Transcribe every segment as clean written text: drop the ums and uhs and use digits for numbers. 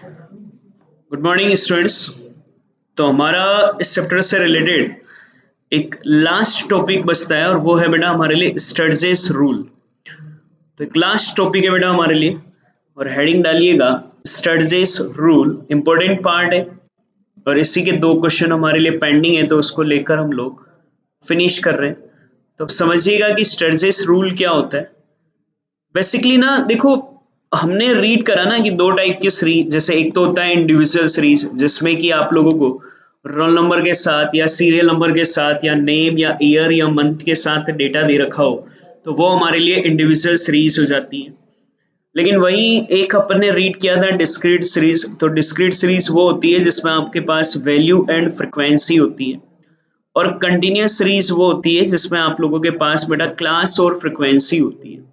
Good morning students. तो हमारा इस चैप्टर से रिलेटेड एक लास्ट टॉपिक बचता है और वो है बेटा हमारे लिए स्टर्जेस रूल। तो एक लास्ट टॉपिक है बेटा हमारे लिए और हेडिंग डालिएगा स्टर्जेस रूल। इंपॉर्टेंट पार्ट है और इसी के दो क्वेश्चन हमारे लिए पेंडिंग है तो उसको लेकर हम लोग फिनिश कर रहे हैं। तो अब समझिएगा कि स्टर्जेस रूल क्या होता है। बेसिकली ना देखो, हमने रीड करा ना कि दो टाइप की सीरीज, जैसे एक तो होता है इंडिविजुअल सीरीज जिसमें कि आप लोगों को रोल नंबर के साथ या सीरियल नंबर के साथ या नेम या ईयर या मंथ के साथ डेटा दे रखा हो, तो वो हमारे लिए इंडिविजुअल सीरीज हो जाती है। लेकिन वही एक अपन ने रीड किया था डिस्क्रीट सीरीज। तो डिस्क्रीट सीरीज वो होती है जिसमें आपके पास वैल्यू एंड फ्रिक्वेंसी होती है, और कंटिन्यूस सीरीज वो होती है जिसमें आप लोगों के पास बेटा क्लास और फ्रिक्वेंसी होती है।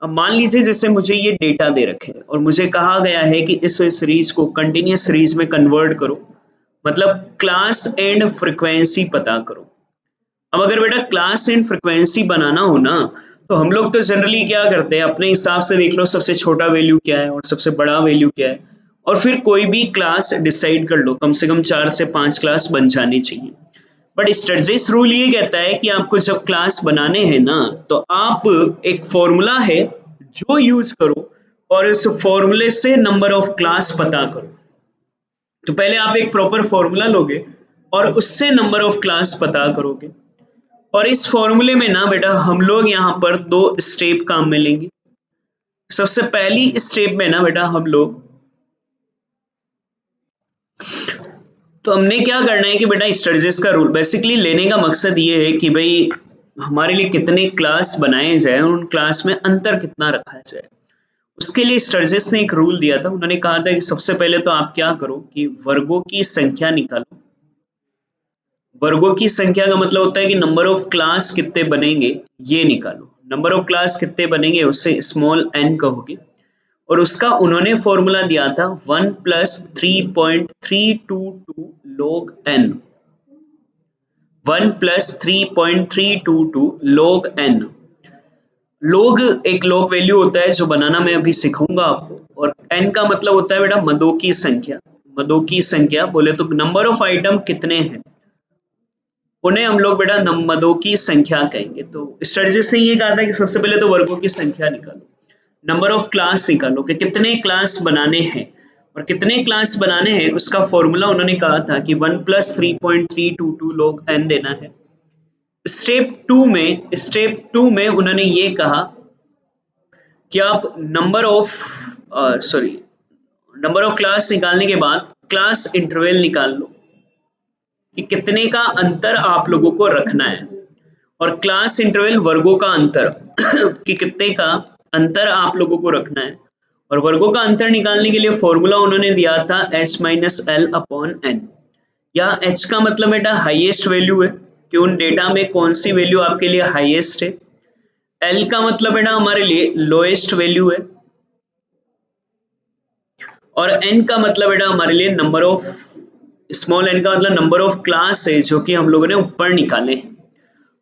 अब मान लीजिए जैसे मुझे ये डेटा दे रखे हैं और मुझे कहा गया है कि इस सीरीज को कंटिन्यूस सीरीज में कन्वर्ट करो, मतलब क्लास एंड फ्रिक्वेंसी पता करो। अब अगर बेटा क्लास एंड फ्रिक्वेंसी बनाना हो ना, तो हम लोग तो जनरली क्या करते हैं, अपने हिसाब से देख लो सबसे छोटा वैल्यू क्या है और सबसे बड़ा वैल्यू क्या है, और फिर कोई भी क्लास डिसाइड कर लो। कम से कम 4 से 5 क्लास बन जानी चाहिए। बट स्टर्जेस रूल ये कहता है कि आपको जब क्लास बनाने हैं ना, तो आप एक फॉर्मूला है जो यूज करो और इस फॉर्मूले से नंबर ऑफ क्लास पता करो। तो पहले आप एक प्रॉपर फॉर्मूला लोगे और उससे नंबर ऑफ क्लास पता करोगे। और इस फॉर्मूले में ना बेटा हम लोग यहाँ पर दो स्टेप काम में लेंगे। सबसे पहली स्टेप में ना बेटा हम लोग, तो हमने क्या करना है कि बेटा स्टर्जेस का रूल बेसिकली लेने का मकसद ये है कि भाई हमारे लिए कितने क्लास बनाए जाए और उन क्लास में अंतर कितना रखा जाए। उसके लिए स्टर्जेस ने एक रूल दिया था। उन्होंने कहा था कि सबसे पहले तो आप क्या करो कि वर्गों की संख्या निकालो। वर्गों की संख्या का मतलब होता है कि नंबर ऑफ क्लास कितने बनेंगे ये निकालो। नंबर ऑफ क्लास कितने बनेंगे उससे स्मॉल एन कहोगे, और उसका उन्होंने फॉर्मूला दिया था 1 plus 3.322 log n। 1 plus 3.322 log n। लोग एक लॉग वैल्यू होता है जो बनाना मैं अभी सिखाऊंगा आपको, और एन का मतलब होता है बेटा मदों की संख्या। मदों की संख्या बोले तो नंबर ऑफ आइटम कितने हैं, उन्हें हम लोग बेटा मदों की संख्या कहेंगे। तो स्ट्रेटजी से ये कहा था कि सबसे पहले तो वर्गों की संख्या निकालो, नंबर ऑफ क्लास निकालो कि कितने क्लास बनाने हैं, और कितने क्लास बनाने हैं उसका फॉर्मूला उन्होंने कहा था कि 1 प्लस 3.322 log n देना है। स्टेप टू में उन्होंने ये कहा कि आप नंबर ऑफ क्लास निकालने के बाद क्लास इंटरवल निकाल लो कि कितने का अंतर आप लोगों को रखना है, और क्लास इंटरवल वर्गों का अंतर कि कितने का अंतर आप लोगों को रखना है। और वर्गों का अंतर निकालने के लिए फॉर्मूला उन्होंने दिया था h minus L upon N. या h का मतलब बेटा हाईएस्ट वैल्यू है कि उन डेटा में कौन सी वैल्यू आपके लिए हाईएस्ट है। एल का मतलब बेटा हमारे लिए लोएस्ट वैल्यू है, और एन का मतलब बेटा हमारे लिए नंबर ऑफ, स्मॉल एन का मतलब नंबर ऑफ क्लास है जो कि हम लोगों ने ऊपर निकाले हैं।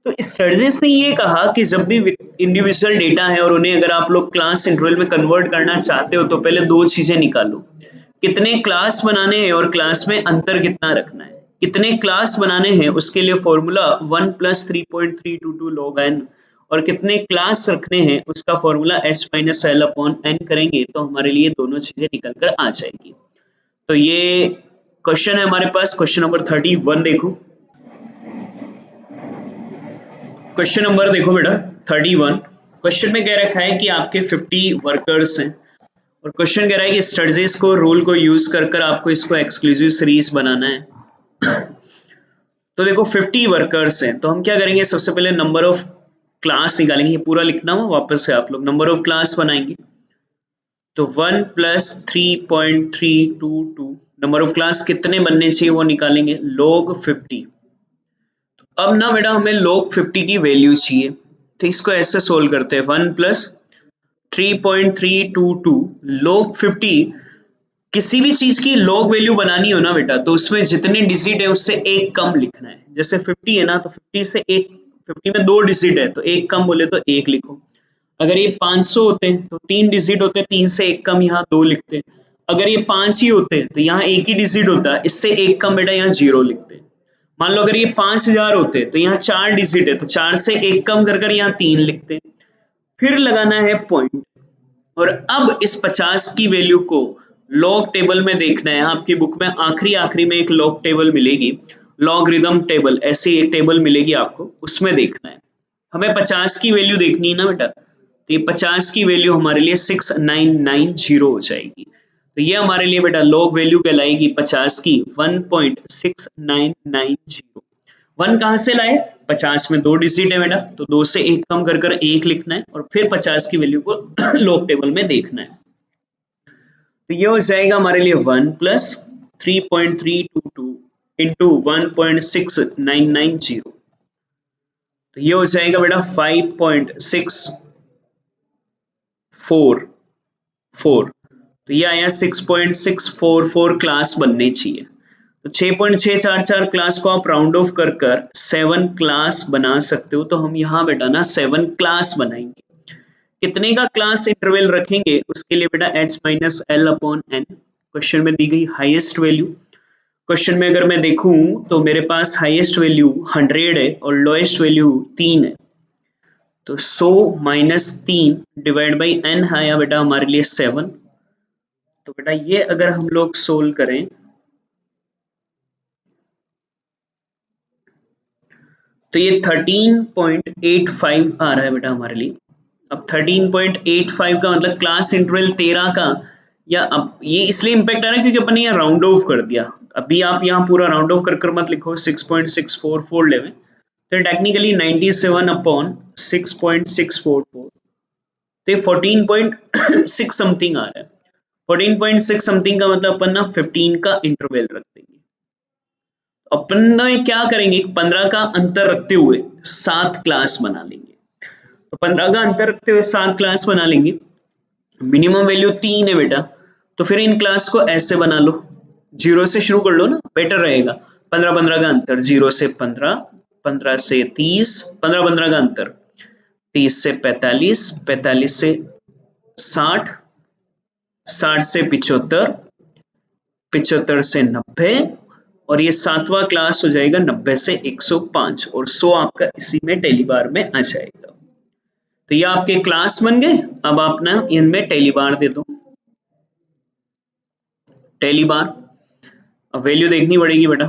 तो स्टर्जेस ने ये कहा कि जब भी इंडिविजुअल डेटा है और उन्हें अगर आप लोग क्लास इंटरवल में कन्वर्ट करना चाहते हो तो पहले दो चीजें निकालो, कितने क्लास बनाने हैं और क्लास में अंतर कितना रखना है। कितने क्लास बनाने हैं उसके लिए फॉर्मूला 1 प्लस 3.322 log n, और कितने क्लास रखने हैं उसका formula h minus L upon N करेंगे तो हमारे लिए दोनों चीजें निकल कर आ जाएगी। तो ये क्वेश्चन है हमारे पास, क्वेश्चन नंबर 31 देखो। क्वेश्चन नंबर देखो बेटा 31। क्वेश्चन में कह रखा है कि आपके 50 वर्कर्स हैं और क्वेश्चन कह रहा है कि स्टर्जेस को रूल को यूज कर कर आपको इसको एक्सक्लूसिव सीरीज बनाना है। तो देखो 50 वर्कर्स हैं, तो हम क्या करेंगे, सबसे पहले नंबर ऑफ क्लास निकालेंगे। ये पूरा लिखना हो वापस से आप लोग, नंबर ऑफ क्लास बनाएंगे तो 1 प्लस 3.322 नंबर ऑफ क्लास कितने बनने चाहिए वो निकालेंगे log 50। अब ना बेटा हमें log 50 की वैल्यू चाहिए, तो इसको ऐसे सोल्व करते हैं 1 प्लस 3.322 log 50। किसी भी चीज की log वैल्यू बनानी हो ना बेटा तो उसमें जितने डिजिट है उससे एक कम लिखना है। जैसे 50 है ना, तो 50 से एक, 50 में दो डिजिट है तो एक कम बोले तो एक लिखो। अगर ये 500 होते हैं तो तीन डिजिट होते हैं, तीन से एक कम यहाँ दो लिखते हैं। अगर ये 5 ही होते तो यहाँ एक ही डिजिट होता, इससे एक कम बेटा यहाँ 0 लिखते। मान लो अगर ये 5000 होते तो यहाँ 4 डिजिट है, तो 4 से एक कम कर कर यहाँ 3 लिखते। फिर लगाना है पॉइंट, और अब इस 50 की वैल्यू को लॉग टेबल में देखना है। आपकी बुक में आखिरी आखिरी में एक लॉग टेबल मिलेगी, लॉगरिदम टेबल, ऐसी एक टेबल मिलेगी आपको, उसमें देखना है। हमें 50 की वैल्यू देखनी है ना बेटा, तो ये 50 की वैल्यू हमारे लिए 6990 हो जाएगी। तो ये हमारे लिए बेटा लॉग वैल्यू कहलाएगी 50 की 1.6990। 1 कहाँ से लाए, 50 में 2 डिजिट है बेटा, तो 2 से एक कम कर कर एक लिखना है, और फिर 50 की वैल्यू को लॉग टेबल में देखना है। तो ये हो जाएगा हमारे लिए 1 प्लस 3.322 इंटू 1.6990, तो ये हो जाएगा बेटा 5.644, तो ये आया 6.644 क्लास बनने चाहिए। तो 6.644 क्लास को आप राउंड ऑफ कर कर 7 क्लास बना सकते हो, तो हम यहाँ बेटा ना 7 क्लास बनाएंगे। कितने का क्लास इंटरवल रखेंगे, उसके लिए बेटा h minus L upon N, question में दी गई हाईएस्ट वैल्यू। क्वेश्चन में अगर मैं देखूं तो मेरे पास हाईएस्ट वैल्यू 100 है और लोएस्ट वैल्यू 3 है, तो 100 माइनस 3 डिवाइड बाई एन आया बेटा हमारे लिए 7। तो बेटा ये अगर हम लोग सोल्व करें तो ये 13.85 आ रहा है बेटा हमारे लिए। अब 13.85 का मतलब क्लास इंटरवल 13 का, या अब ये इसलिए इंपैक्ट आ रहा है क्योंकि अपन ने यहाँ राउंड ऑफ कर दिया। अभी आप यहाँ पूरा राउंड ऑफ कर कर मत लिखो 6.644 लेवे, तो टेक्निकली 97 अपॉन 6.644, तो ये 14.6 समथिंग आ रहा है। 14.6 समथिंग का मतलब अपन ना 15 का इंटरवल रख देंगे। अपन ने क्या करेंगे, 15 का अंतर रखते हुए 7 क्लास बना लेंगे। तो 15 का अंतर रखते हुए 7 क्लास बना लेंगे। मिनिमम वैल्यू 3 है बेटा, तो फिर इन क्लास को ऐसे बना लो, 0 से शुरू कर लो ना, बेटर रहेगा। 15-15 का अंतर, 0 से 15, 15 से 30, 15-15 का अंतर, 30 से 45, 45 से 60, 60 से 75, 75 से 90, और ये 7वां क्लास हो जाएगा 90 से 105, और 100 आपका इसी में टेली बार में आ जाएगा। तो ये आपके क्लास बन गए। अब आप ना इनमें टेली बार दे दो, टेली बार। अब वैल्यू देखनी पड़ेगी बेटा।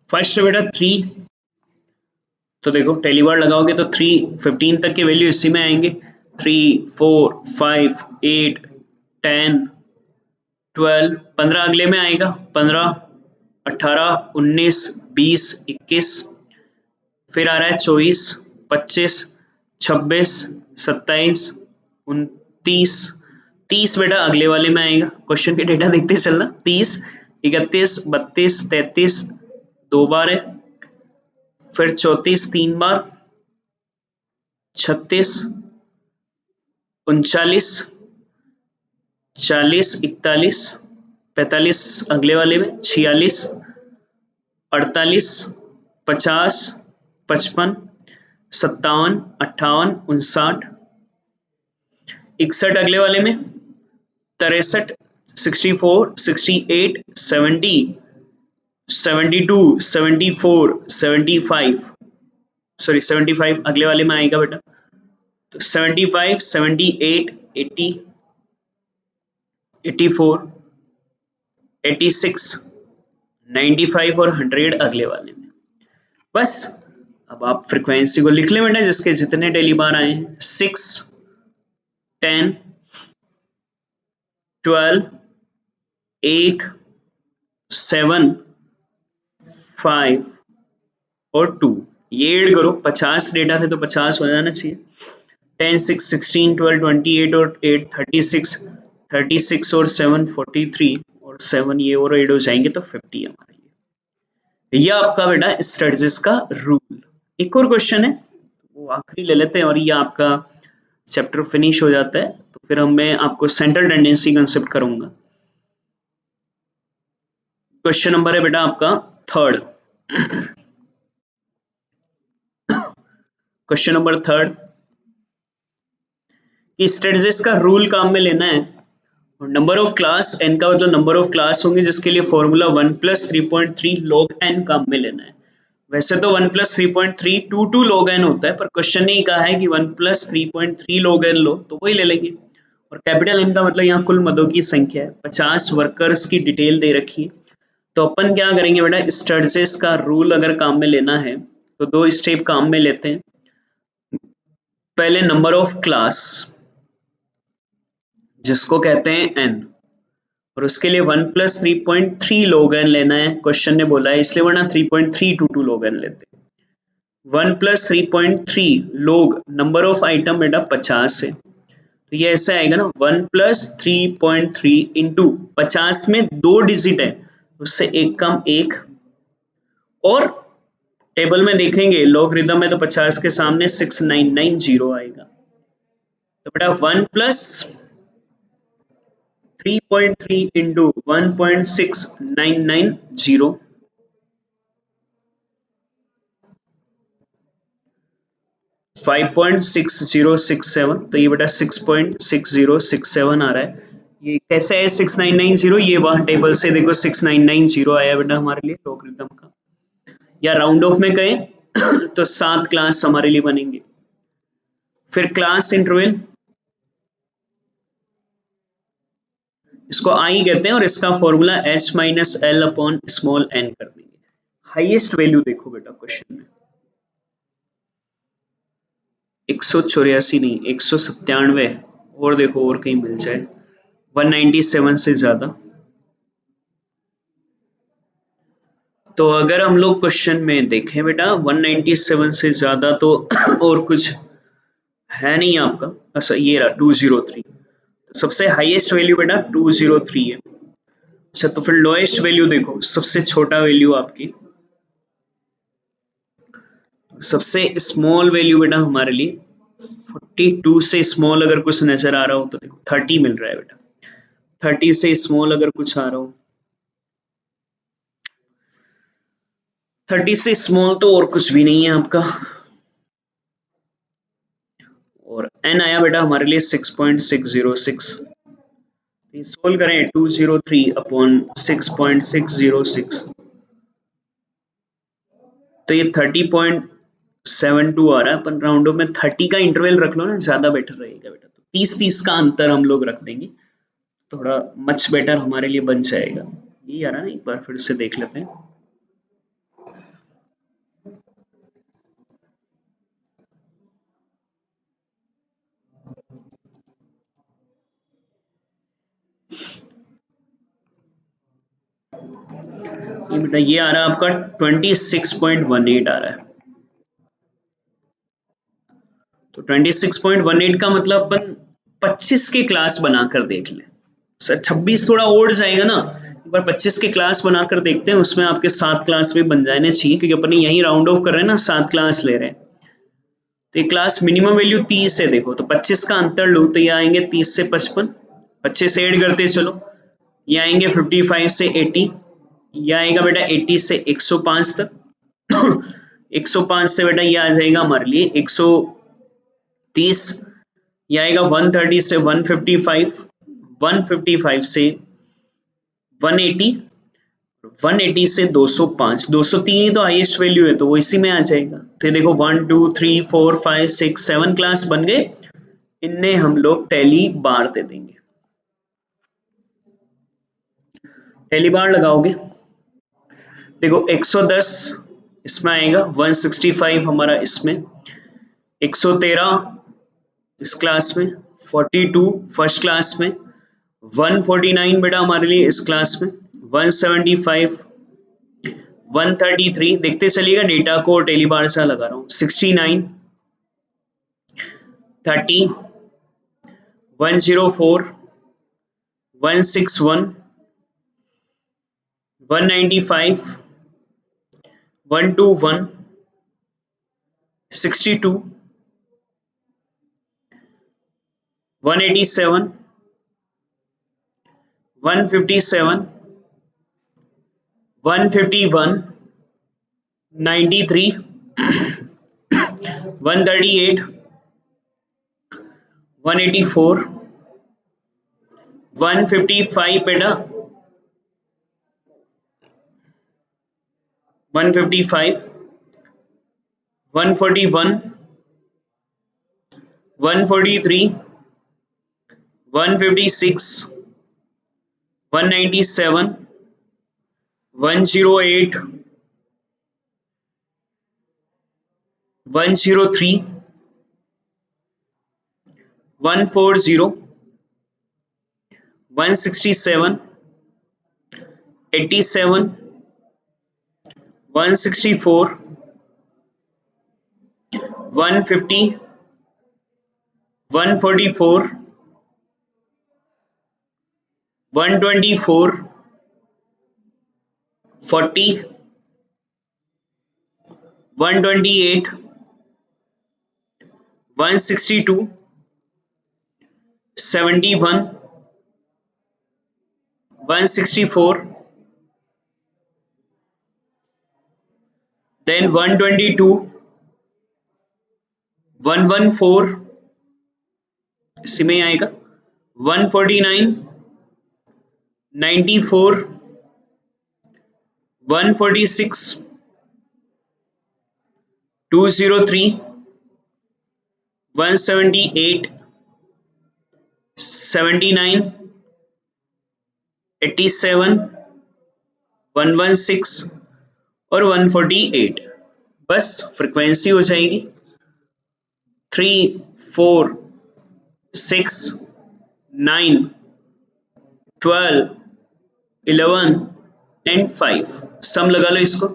फर्स्ट है बेटा 3, तो देखो टेली बार लगाओगे तो 3 15 तक के वैल्यू इसी में आएंगे, 3 4 5 8 10 12, 15 अगले में आएगा, 15 18 19 20 21, फिर आ रहा है 24 25 26 27 29 30 बेटा अगले वाले में आएगा। क्वेश्चन के डेटा देखते चलना, 30 31 32 33 दो बार है, फिर 34 3 बार, 36 39 40 41 45 अगले वाले में, 46 48 50 55 57 58 59 61 अगले वाले में, 63 64 68 70 72 74 75, सॉरी 75 अगले वाले में आएगा बेटा, तो 75 78 80 84 86 95 और 100 अगले वाले में। बस अब आप फ्रीक्वेंसी को लिख लें बेटा, जिसके जितने डेली बार आए हैं, 6 10 12 8 7 5 और 2, ये ऐड करो, 50 डेटा थे तो 50 हो जाना चाहिए। 10 6 16 12 28 और 8 36, 36 और 7 43, और 7 ये और ऐड हो जाएंगे तो 50 हमारे लिए। ये आपका बेटा स्टडीज का रूल। एक और क्वेश्चन है, वो आखिरी ले लेते हैं और ये आपका चैप्टर फिनिश हो जाता है, तो फिर मैं आपको सेंट्रल टेंडेंसी कंसेप्ट करूंगा। क्वेश्चन नंबर है बेटा आपका 3rd। क्वेश्चन नंबर 3rd, कि स्ट्रेटजिस का रूल काम में लेना है और नंबर ऑफ क्लास एन का मतलब नंबर ऑफ क्लास होंगे जिसके लिए फॉर्मूला 1+3.3 log n काम में लेना है। वैसे तो 1+3.322 log n होता है, पर क्वेश्चन ने कहा है कि 1+3.3 log n लो तो वही ले लेंगे। और कैपिटल एन का मतलब यहाँ कुल मदों की संख्या है, 50 वर्कर्स की डिटेल दे रखी है। तो अपन क्या करेंगे बेटा, स्टर्जेस का रूल अगर काम में लेना है तो दो स्टेप काम में लेते हैं। पहले नंबर ऑफ क्लास जिसको कहते हैं n, और उसके लिए 1+3.3 log n लेना है, क्वेश्चन ने बोला है इसलिए, वरना 3.322 log n लेते हैं। 1+3.3 log नंबर ऑफ आइटम बेटा 50 है, तो ये ऐसे आएगा ना 1+3.3 इंटू 50 में 2 डिजिट है, उससे एक कम एक, और टेबल में देखेंगे लॉगरिथम में तो 50 के सामने 6990 आएगा। तो बेटा 1+3.3 इंटू 1.6990 5.6067, तो ये बेटा 6.6067 आ रहा है। ये कैसे है 6990, ये वहां टेबल से देखो 6990 आया बेटा हमारे लिए लॉगरिथम का। या राउंड ऑफ में कहें तो 7 क्लास हमारे लिए बनेंगे। फिर क्लास इंटरवल, इसको आई कहते हैं और इसका फॉर्मूला h-l/n कर देंगे। हाईएस्ट वैल्यू देखो बेटा क्वेश्चन में 184 नहीं 197, और देखो और कहीं मिल जाए 197 से ज्यादा। तो अगर हम लोग क्वेश्चन में देखें बेटा 197 से ज्यादा तो और कुछ है नहीं आपका। अच्छा ये रहा 203, तो सबसे हाईएस्ट वैल्यू बेटा 203 है। अच्छा तो फिर लोएस्ट वैल्यू देखो, सबसे छोटा वैल्यू आपकी, सबसे स्मॉल वैल्यू बेटा हमारे लिए 42 से स्मॉल अगर कुछ नजर आ रहा हो तो देखो 30 मिल रहा है बेटा। 30 से स्मॉल अगर कुछ आ रहा हो, 30 से स्मॉल तो और कुछ भी नहीं है आपका। और n आया बेटा हमारे लिए 6.606। सोल्व करें 203 अपॉन 6.606, तो ये 30.72 आ रहा है। अपन राउंड में 30 का इंटरवल रख लो ना, ज्यादा बेटर रहेगा बेटा। तो 30-30 का अंतर हम लोग रख देंगे, थोड़ा मच बेटर हमारे लिए बन जाएगा। ये आ रहा है ना, एक बार फिर से देख लेते हैं। ये बेटा ये आ रहा है आपका 26.18 आ रहा है। तो 26.18 का मतलब अपन 25 के क्लास बनाकर देख लें। सर 26 थोड़ा ओड जाएगा ना, एक बार 25 के क्लास बनाकर देखते हैं, उसमें आपके 7 क्लास भी बन जाने चाहिए, क्योंकि अपन यही राउंड ऑफ कर रहे हैं ना, 7 क्लास ले रहे हैं। तो ये क्लास मिनिमम वैल्यू 30 है देखो, तो 25 का अंतर लो तो ये आएंगे 30 से 55, 25 ऐड करते चलो, ये आएंगे 55 से 80, ये आएगा बेटा 80 से 105 तक 105 से बेटा ये आ जाएगा हमारे लिए 130, ये आएगा 130 से 155, 155 से 180, 180 से 205, 203 ही तो हाईएस्ट वैल्यू है, तो वो इसी में आ जाएगा। तो देखो 1 2 3 4 5 6 7 क्लास बन गए, इनने हम लोग टैली बार दे देंगे। टैली बार लगाओगे, देखो 110 इसमें आएगा, 165 हमारा इसमें, 113 इस क्लास में, 42 फर्स्ट क्लास में, 149 बेटा हमारे लिए इस क्लास में, 175, 133, देखते चलिएगा डेटा को टेली बार से लगा रहा हूँ, 69, 30, 104, 161, 195, 121, 62, 187, 157, 151, 93, 138, 184, 155 बेटा, 155, 141, 143, 156, 197, 108, 103, 140, 167, 87, 164, 150, 144, 124, 40, 128, 162, 71, 164, then 122, 114, इसी में ही आएगा, 149, 94, 146, 203, 178, 79, 87, 116 और 148। बस फ्रीक्वेंसी हो जाएगी 3, 4, 6, 9, 12, 11 एंड 5। सम लगा लो इसको,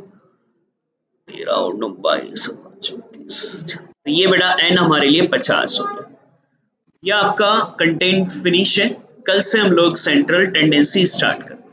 13 और 9, 22, 34। ये बेटा एन हमारे लिए 50 हो गया। यह आपका कंटेंट फिनिश है। कल से हम लोग सेंट्रल टेंडेंसी स्टार्ट करते हैं।